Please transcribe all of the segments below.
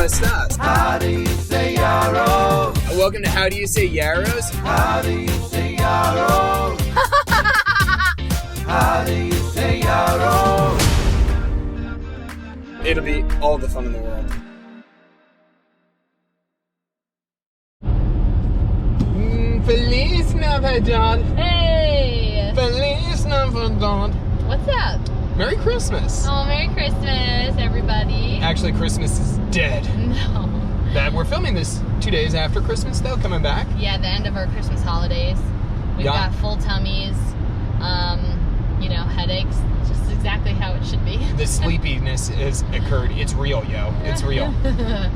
messed up. How do you say yarrow? Welcome to How Do You Say Yarrows? How do you say yarrow? How do you say yarrow? It'll be all the fun in the world. Feliz Navidad. Hey! Feliz Navidad. What's up? Merry Christmas. Oh, Merry Christmas, everybody. Actually, Christmas is dead. No. We're filming this 2 days after Christmas, though, coming back. Yeah, the end of our Christmas holidays. We've got full tummies, headaches. Just exactly how it should be. The sleepiness has occurred. It's real, yo. It's real.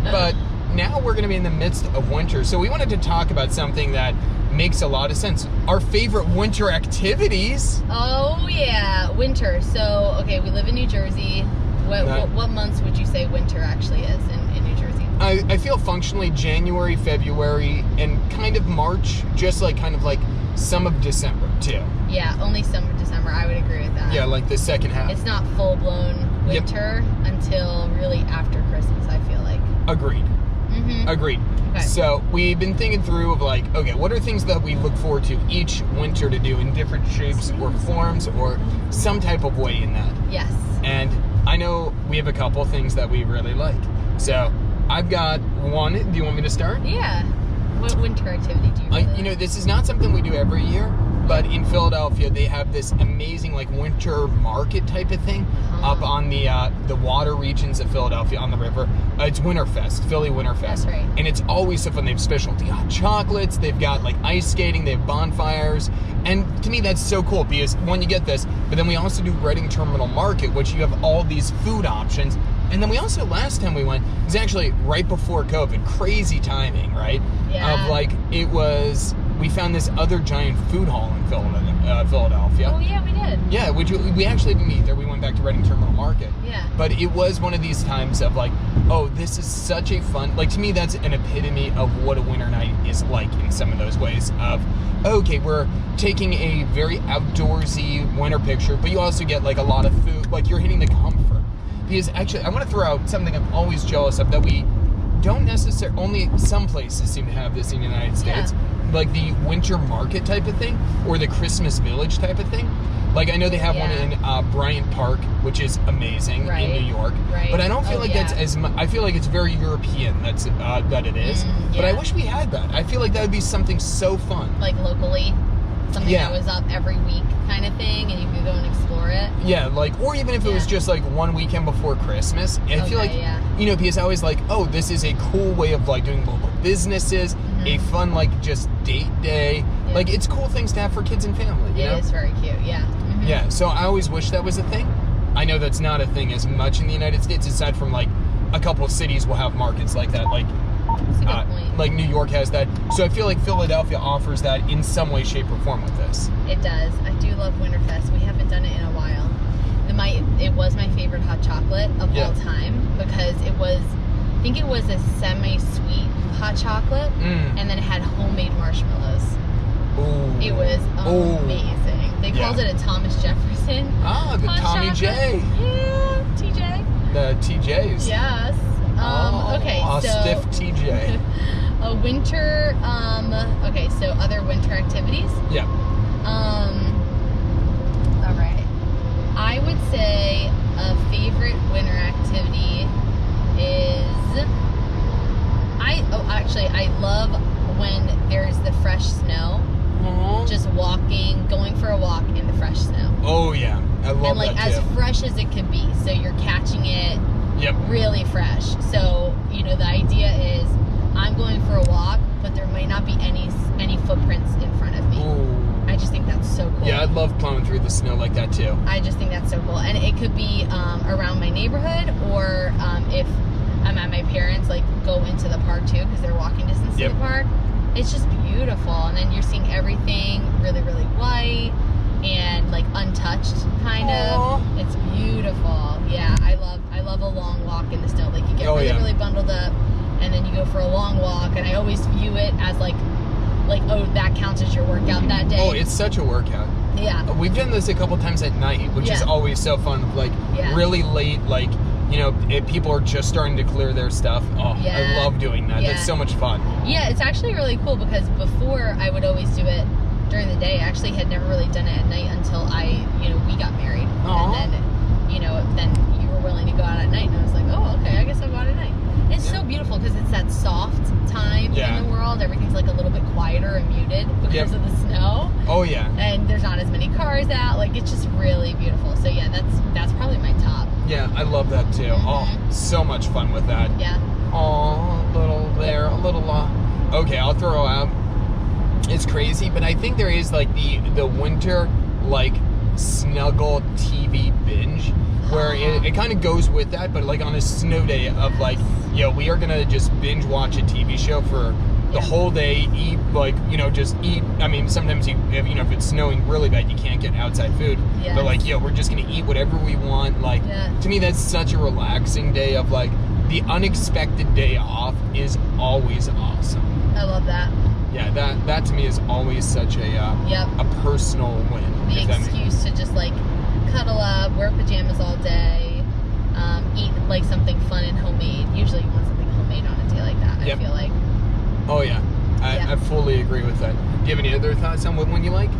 But now we're going to be in the midst of winter, so we wanted to talk about something that makes a lot of sense. Our favorite winter activities. Oh, yeah. Winter. So, okay, we live in New Jersey. What months would you say winter actually is in New Jersey? I feel functionally January, February, and kind of March, just like some of December, too. Yeah, only some of December. I would agree with that. Yeah, like the second half. It's not full-blown winter until really after Christmas, I feel like. Agreed. Mm-hmm. Agreed. Okay. So we've been thinking through of what are things that we look forward to each winter to do in different shapes or forms or some type of way in that. Yes. And I know we have a couple things that we really like. So I've got one. Do you want me to start? Yeah. What winter activity do you really like? This is not something we do every year, but in Philadelphia they have this amazing winter market type of thing up on the water regions of Philadelphia on the river. It's Winterfest, Philly Winterfest. That's right. And it's always so fun. They have specialty hot chocolates, they've got ice skating, they have bonfires. And to me that's so cool because one, you get this, but then we also do Reading Terminal Market, which you have all these food options. And then we also, last time we went, it was actually right before COVID. Crazy timing, right? Yeah. We found this other giant food hall in Philadelphia. Oh, yeah, we did. Yeah, which we actually didn't eat there. We went back to Reading Terminal Market. Yeah. But it was one of these times of this is such a fun, to me that's an epitome of what a winter night is like in some of those ways of, okay, we're taking a very outdoorsy winter picture, but you also get a lot of food, you're hitting the comfort. Because actually, I want to throw out something I'm always jealous of that we don't necessarily, only some places seem to have this in the United States, the winter market type of thing, or the Christmas village type of thing. I know they have one in Bryant Park, which is amazing in New York, but I don't feel that's as much. I feel it's very European. That it is, but I wish we had that. I feel that would be something so fun, locally, something that was up every week kind of thing, and you could go and explore it. Yeah, or even if it was just 1 weekend before Christmas. I feel because I always this is a cool way of doing local businesses, a fun just date day. Yeah. It's cool things to have for kids and family. You know? Is very cute. Yeah. Mm-hmm. Yeah. So I always wish that was a thing. I know that's not a thing as much in the United States, aside from a couple of cities will have markets like that. That's a good point. New York has that. So I feel Philadelphia offers that in some way, shape, or form with this. It does. I do love Winterfest. We haven't done it in a while. It was my favorite hot chocolate of all time because I think it was a semi-sweet hot chocolate, and then it had homemade marshmallows. Ooh. It was amazing. They called it a Thomas Jefferson. Ah, the Tommy chocolate. J. Yeah, TJ. The TJs. Yes. Okay, a stiff TJ. A winter, okay, so other winter activities? Yeah. All right. I would say a favorite winter activity is, I love when there's the fresh snow. Aww. Just going for a walk in the fresh snow. Oh, yeah. I love that, as fresh as it could be. So you're catching it really fresh. So, the idea is I'm going for a walk, but there might not be any footprints in front of me. Ooh. I just think that's so cool. Yeah, I'd love plowing through the snow like that, too. I just think that's so cool. And it could be around my neighborhood, or if I'm at my parents', go into the park, too, because they're walking distance to the park. It's just beautiful. And then you're seeing everything really, really white and, untouched, kind of. It's beautiful. Yeah, I love a long walk in the snow. You get really bundled up, and then you go for a long walk, and I always view it as, that counts as your workout that day. Oh, it's such a workout. Yeah. We've done this a couple times at night, which is always so fun. Really late, people are just starting to clear their stuff. Oh, Yeah. I love doing that. Yeah. That's so much fun. Yeah, it's actually really cool because before I would always do it during the day. I actually had never really done it at night until we got married. Aw. And then you were willing to go out at night, and I was like, oh, okay, I guess I'll go out at night. It's so beautiful because it's that soft time Yeah. in the world. Everything's like a little bit quieter and muted because Yep. of the snow. Oh yeah. And there's not as many cars out. Like, it's just really beautiful. So yeah, that's probably my top. Yeah, I love that too. Oh, so much fun with that. Yeah. Oh, a little there, a little okay, I'll throw out. It's crazy, but I think there is like the winter like snuggle TV binge where it kind of goes with that, but like on a snow day of like, we are gonna just binge watch a TV show for the whole day, eat just eat. I mean, sometimes if it's snowing really bad, you can't get outside food. Yes. But like, we're just gonna eat whatever we want. Like, to me, that's such a relaxing day of like, the unexpected day off is always awesome. I love that. Yeah, that to me is always such a personal win. The if that makes- excuse to just like cuddle up, wear pajamas all day, eat like something fun and homemade. Usually you want something homemade on a day like that, Yep. I feel like. Oh yeah. Yeah. I fully agree with that. Do you have any other thoughts on what one you like?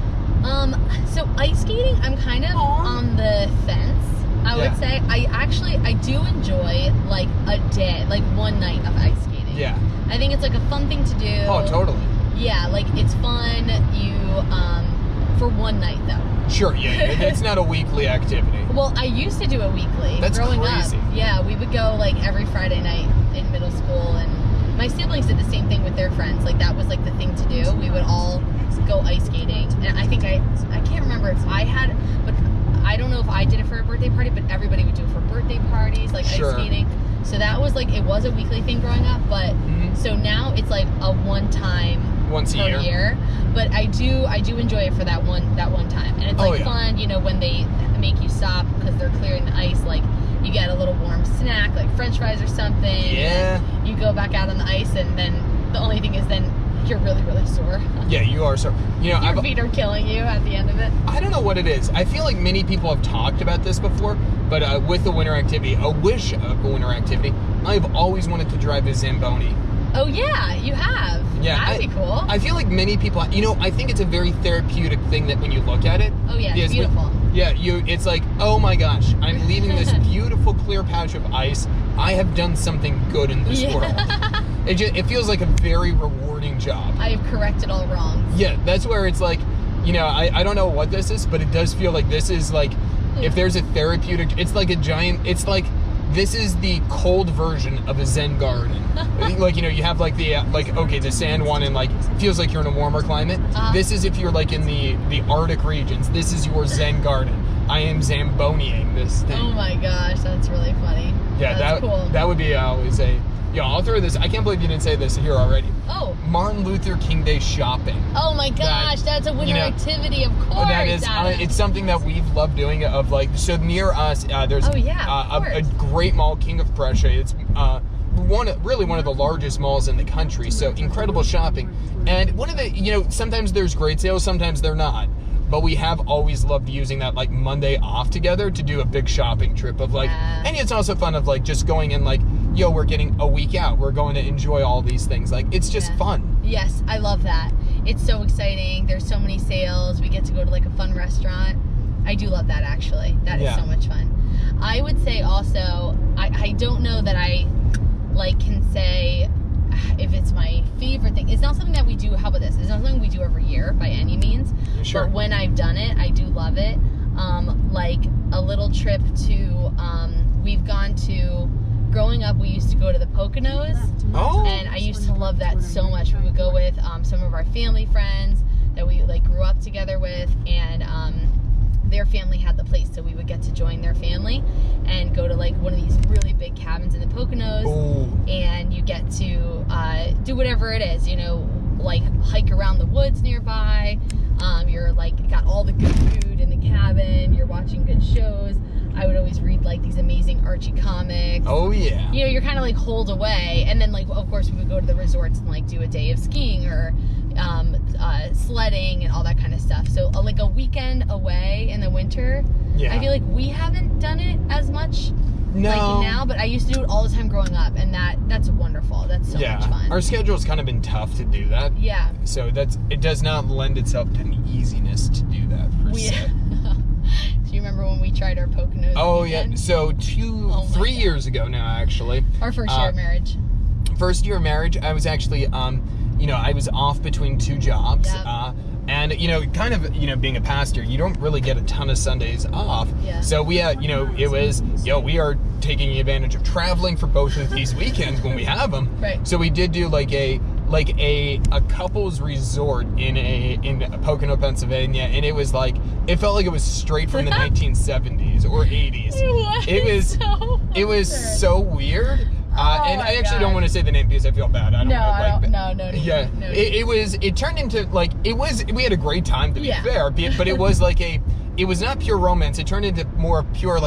So ice skating, I'm kind of on the fence, I would say. I do enjoy like a day, like one night of ice skating. Yeah. I think it's like a fun thing to do. Oh, totally. Yeah, like it's fun. For one night though. Sure, yeah. It's not a weekly activity. Well, I used to do it weekly. That's growing crazy. up. Yeah, we would go like every Friday night in middle school, and my siblings did the same thing with their friends. Like that was like the thing to do. We would all go ice skating, and I think I can't remember if I had, but I don't know if I did it for a birthday party, but everybody would do it for birthday parties, like Sure. ice skating. So that was like, it was a weekly thing growing up, but so now it's like a one time Once a per year. But I do enjoy it for that one time, and it's like fun, when they make you stop because they're clearing the ice. Like you get a little warm snack, like French fries or something. Yeah. And you go back out on the ice, and then the only thing is then you're really, really sore. Yeah, you are so. Your feet are killing you at the end of it. I don't know what it is. I feel like many people have talked about this before, but with the winter activity, a wish of a winter activity, I've always wanted to drive a Zamboni. Oh yeah, you have. Yeah, That'd be cool. I feel like many people, I think it's a very therapeutic thing that when you look at it. Oh yeah, it's because beautiful. It's like, oh my gosh, I'm leaving this beautiful clear patch of ice. I have done something good in this world. It feels like a very rewarding job. I have corrected all wrongs. Yeah, that's where it's like, I don't know what this is, but it does feel like this is like, if there's a therapeutic, it's like a giant, it's like, this is the cold version of a Zen garden. Like, you have like the, the sand one and like, feels like you're in a warmer climate. This is if you're like in the Arctic regions. This is your Zen garden. I am Zamboniing this thing. Oh my gosh, that's really funny. Yeah, that's cool. That would be always I'll throw this, I can't believe you didn't say this here already. Oh. Martin Luther King Day shopping. Oh my gosh, that's a winter activity, of course. That is, it's something that we've loved doing. Of like, so near us, there's a great mall, King of Prussia. It's one of the largest malls in the country. So incredible shopping, and one of the sometimes there's great sales, sometimes they're not. But we have always loved using that like Monday off together to do a big shopping trip of like, and it's also fun of like just going and like, we're getting a week out. We're going to enjoy all these things. Like, it's just fun. Yes, I love that. It's so exciting. There's so many sales. We get to go to like a fun restaurant. I do love that actually. That is so much fun. I would say also, I don't know that I like can say if it's my favorite thing. It's not something that we do. How about this? It's not something we do every year by any means. Sure. But when I've done it, I do love it. Like a little trip to, we've gone to, growing up, we used to go to the Poconos. Oh. And I used to love that so much. We would go with some of our family friends that we like grew up together with, and their family had the place, so we would get to join their family and go to like one of these really big cabins in the Poconos. Ooh. And you get to do whatever it is, like hike around the woods nearby. You're like got all the good food in the cabin. You're watching good shows. I would always read like these amazing Archie comics. Oh yeah. You're kind of like holed away, and then like of course we would go to the resorts and like do a day of skiing or sledding and all that kind of stuff. So like a weekend away in the winter. Yeah. I feel like we haven't done it as much No. like now, but I used to do it all the time growing up, and that's wonderful. That's so much fun. Our schedule's kind of been tough to do that. Yeah. So it does not lend itself to an easiness to do that per se. Do you remember when we tried our Poconos? Oh yeah. weekend? So my 3 God. years ago now, actually. Our first year of marriage. First year of marriage, I was actually, I was off between 2 jobs. Yep. And, kind of, being a pastor, you don't really get a ton of Sundays off. Yeah. So we had, it was, we are taking advantage of traveling for both of these weekends when we have them. Right. So we did do like a couple's resort in Pocono, Pennsylvania, and it was like, it felt like it was straight from the 1970s or 80s. It was so weird. And I actually don't want to say the name because I feel bad. I don't know. No. Yeah, no. It turned into we had a great time, to be fair, but it was it was not pure romance. It turned into more pure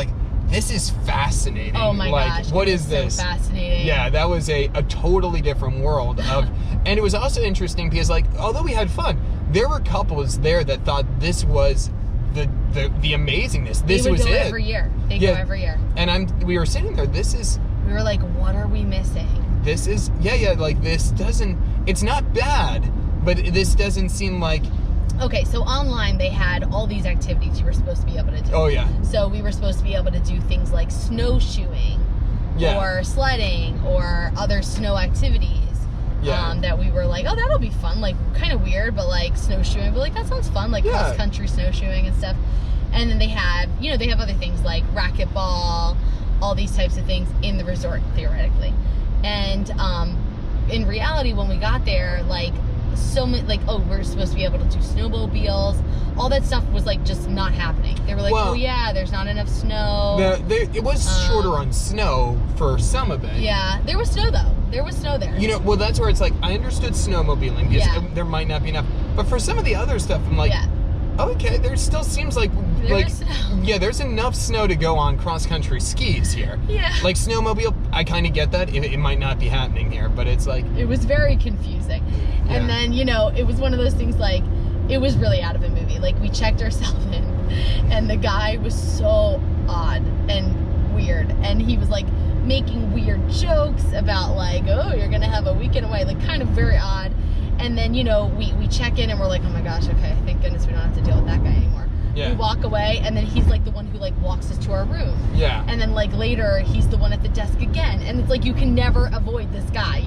this is fascinating. Oh my gosh. What it is was this? So fascinating. Yeah, that was a totally different world of, and it was also interesting because although we had fun, there were couples there that thought this was the amazingness. This was go it. every year. They go every year. And we were sitting there. We were like, what are we missing? This is this doesn't. It's not bad, but this doesn't seem like. Okay, so online they had all these activities you were supposed to be able to do. Oh yeah. So we were supposed to be able to do things like snowshoeing, or sledding, or other snow activities. Yeah. That we were like, oh, that'll be fun. Like, kind of weird, but like snowshoeing. But like, that sounds fun. Like cross country snowshoeing and stuff. And then they have other things like racquetball, all these types of things in the resort theoretically. And in reality, when we got there, so many, we're supposed to be able to do snowmobiles. All that stuff was just not happening. They were like, there's not enough snow. It was shorter on snow for some of it. Yeah, there was snow though. There was snow there. That's where it's I understood snowmobiling because there might not be enough. But for some of the other stuff, I'm okay, there still seems there's enough snow to go on cross-country skis here. Yeah. Snowmobile, I kind of get that. It might not be happening here, but it's It was very confusing. Yeah. And then, it was one of those things it was really out of a movie. We checked ourselves in, and the guy was so odd and weird. And he was, making weird jokes about, oh, you're going to have a weekend away. Kind of very odd. And then, we check in and we're like, oh my gosh, okay, thank goodness we don't have to deal with that guy anymore. Yeah. We walk away and then he's the one who walks us to our room. Yeah. And then later he's the one at the desk again. And it's you can never avoid this guy,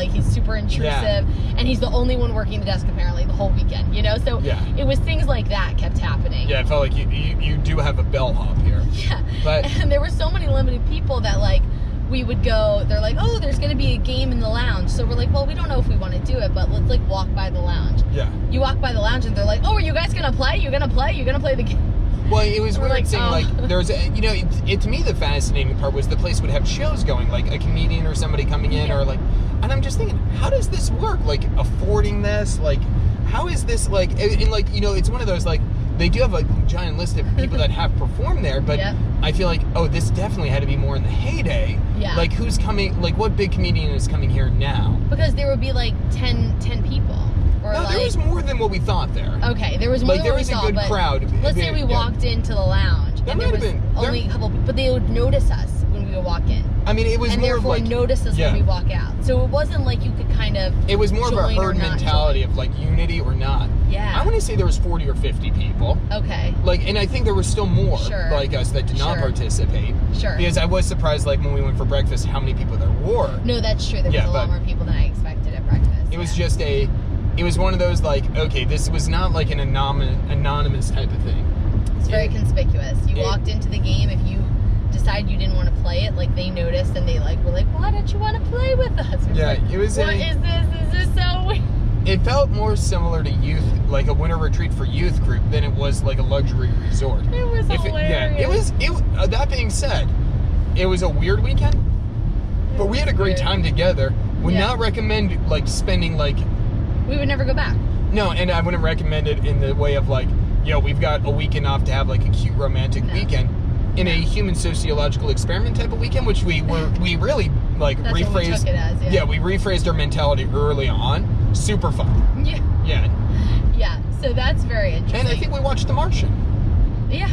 he's super intrusive and he's the only one working the desk apparently the whole weekend, So it was things like that kept happening. Yeah, it felt like you do have a bellhop here. Yeah. But and there were so many limited people that we would go, they're like, oh, there's going to be a game in the lounge. So we're like, well, we don't know if we want to do it, but let's walk by the lounge. Yeah. You walk by the lounge and they're like, oh, are you guys going to play? You're going to play? You're going to play the game? Well, it was weird seeing there's to me the fascinating part was the place would have shows going, a comedian or somebody coming in or and I'm just thinking, how does this work? Affording this, how is this and it's one of those they do have a giant list of people that have performed there, but I feel this definitely had to be more in the heyday. Yeah. Who's coming, what big comedian is coming here now? Because there would be 10 people. Or No, there was more than what we thought there. Okay, there was more than there what we was a thought, good but crowd. Let's say we walked into the lounge There and there might was have been. only a couple people, but they would notice us when we would walk in. I mean, it was and more therefore of notice us when we walk out. So it wasn't you could kind of it was more of a join or herd not mentality join. of unity or not. Yeah. I want to say there was 40 or 50 people. Okay. And I think there were still more like us that did not participate. Sure. Because I was surprised, when we went for breakfast, how many people there were. No, that's true. There was a lot more people than I expected at breakfast. It was just it was one of those okay, this was not an anonymous type of thing. It's very conspicuous. You walked into the game, if you decide you didn't want to play it, they noticed and they were like, why don't you want to play with us? It was what is this? Is this so weird? It felt more similar to youth, a winter retreat for youth group than it was a luxury resort. It was hilarious. That being said, it was a weird weekend, but we had a great time together. Would not recommend spending we would never go back. No, and I wouldn't recommend it in the way of we've got a weekend off to have a cute romantic weekend. In a human sociological experiment type of weekend, which we really That's rephrased. What we took it as, we rephrased our mentality early on. Super fun. Yeah. Yeah. Yeah. So that's very interesting. And I think we watched The Martian. Yeah.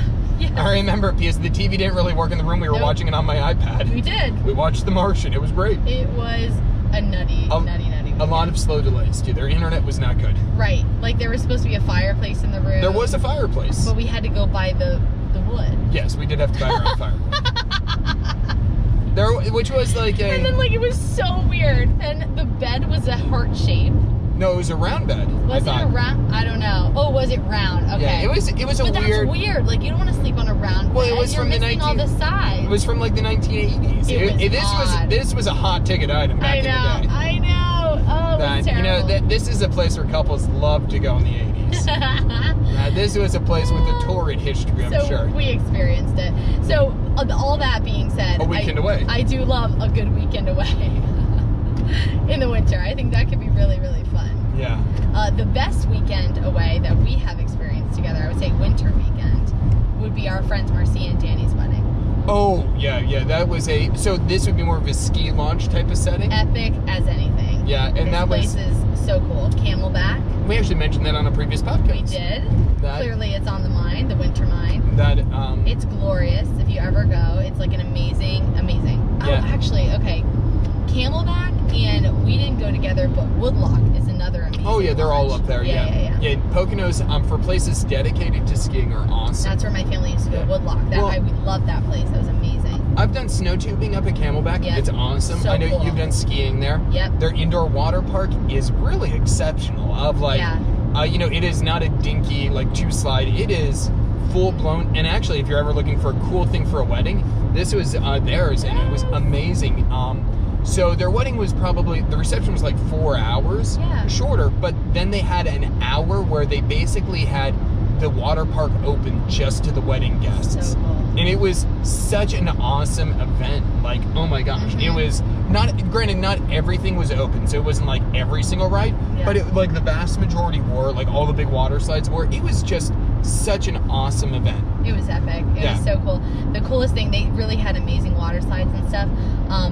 I remember because the TV didn't really work in the room. We were Nope. watching it on my iPad. We did. We watched The Martian. It was great. It was a nutty A weekend. lot of slow delays too. Their internet was not good. Right. Like there was supposed to be a fireplace in the room. There was a fireplace. But we had to go buy the wood. Yes, we did have to buy our own firewood. There, which was like And then a like it was so weird. And the bed was a heart shape. no, it was a round bed. Was it I a thought. round? I don't know. Oh, was it round? Okay. Yeah, it was a But weird. that's weird. Like you don't want to sleep on a round Well, it bed. was You're from the missing all the sides. It was from like the 1980s. It was odd. This was a hot ticket item back I in the know. day. I know. Oh, it That was terrible. this is a place where couples love to go in the 80s. This was a place with a torrid history, I'm so sure. we experienced it. So all that being said, A weekend away. I do love a good weekend away in the winter. I think that could be really, really fun. Yeah. The best weekend away that we have experienced together, I would say winter weekend, would be our friends Marcy and Danny's wedding. Oh, yeah. That was so this would be more of a ski launch type of setting. Epic as anything. Yeah, and This that place is so cool. Camelback. we actually mentioned that on a previous podcast. We did. That- Clearly, it's on the mind, the winter mind. That It's glorious. If you ever go, it's like an amazing. Yeah. Oh, actually, okay. Camelback and we didn't go together, but Woodlock is another amazing. oh yeah, they're all lodge. up there. Yeah. Yeah, Poconos for places dedicated to skiing are awesome. That's where my family used to go. Yeah. Woodlock. We loved that place. That was amazing. I've done snow tubing up at Camelback. Yeah. It's awesome. So I know cool. you've done skiing there. Yep. Their indoor water park is really exceptional. Of like, Yeah. It is not a dinky like two slide. It is full blown. And actually, if you're ever looking for a cool thing for a wedding, this was theirs, and it was amazing. So their wedding was the reception was like 4 hours shorter, but then they had an hour where they basically had the water park open just to the wedding guests. So cool. And it was such an awesome event. Like, oh my gosh. Mhm. It was granted, not everything was open, so it wasn't like every single ride, Yeah. but like the vast majority were, like all the big water slides were. It was just such an awesome event. It was epic. It Yeah. was so cool. The coolest thing, they really had amazing water slides and stuff,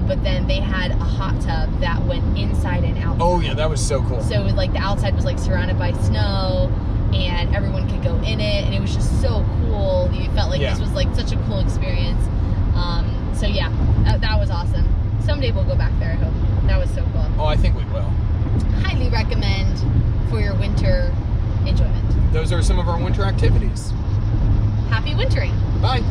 but then they had a hot tub that went inside and out. Oh yeah, that was so cool. So like the outside was like surrounded by snow, and everyone could go in it, and it was just so cool. You felt like this was like such a cool experience. So yeah, that was awesome. Someday we'll go back there, I hope. That was so cool. Oh, I think we will. Highly recommend for your winter enjoyment. Those are some of our winter activities. Happy wintering. Bye.